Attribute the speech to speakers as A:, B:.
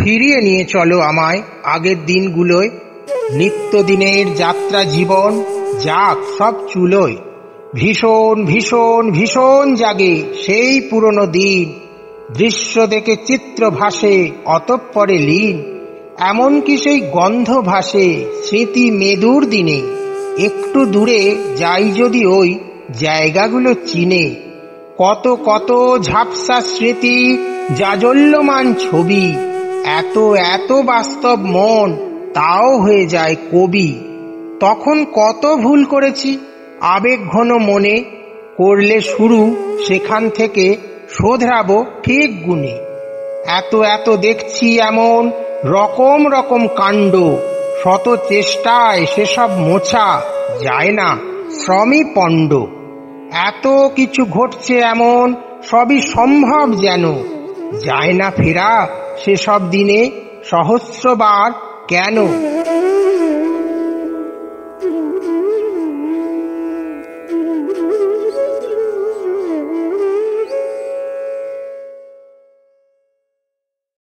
A: ফিরিয়ে নিয়ে চলো আমায় আগের দিনগুলোয়। নিত্যদিনের যাত্রা জীবন যাক সব চুলোয়। ভীষণ ভীষণ ভীষণ জাগে সেই পুরনো দিন। দৃশ্য দেখে চিত্র ভাসে অতঃপরে লীন। এমনকি সেই গন্ধ ভাসে স্মৃতি মেদুর দিনে। একটু দূরে যাই যদি ওই জায়গাগুলো চিনে, কত কত ঝাপসা স্মৃতি, জাজল্যমান ছবি। এত এত বাস্তব মন তাও হয়ে যায় কবি। তখন কত ভুল করেছি আবেগ ঘন মনে, করলে শুরু সেখান থেকে শোধরাবো ঠিক গুণে। এত এত দেখছি এমন রকম রকম কাণ্ড, শত চেষ্টায় সেসব মোছা যায় না শ্রমই পণ্ড। এত কিছু ঘটছে এমন সবই সম্ভব যেন, যায় না ফেরা সেসব দিনে সহস্রবার কেন।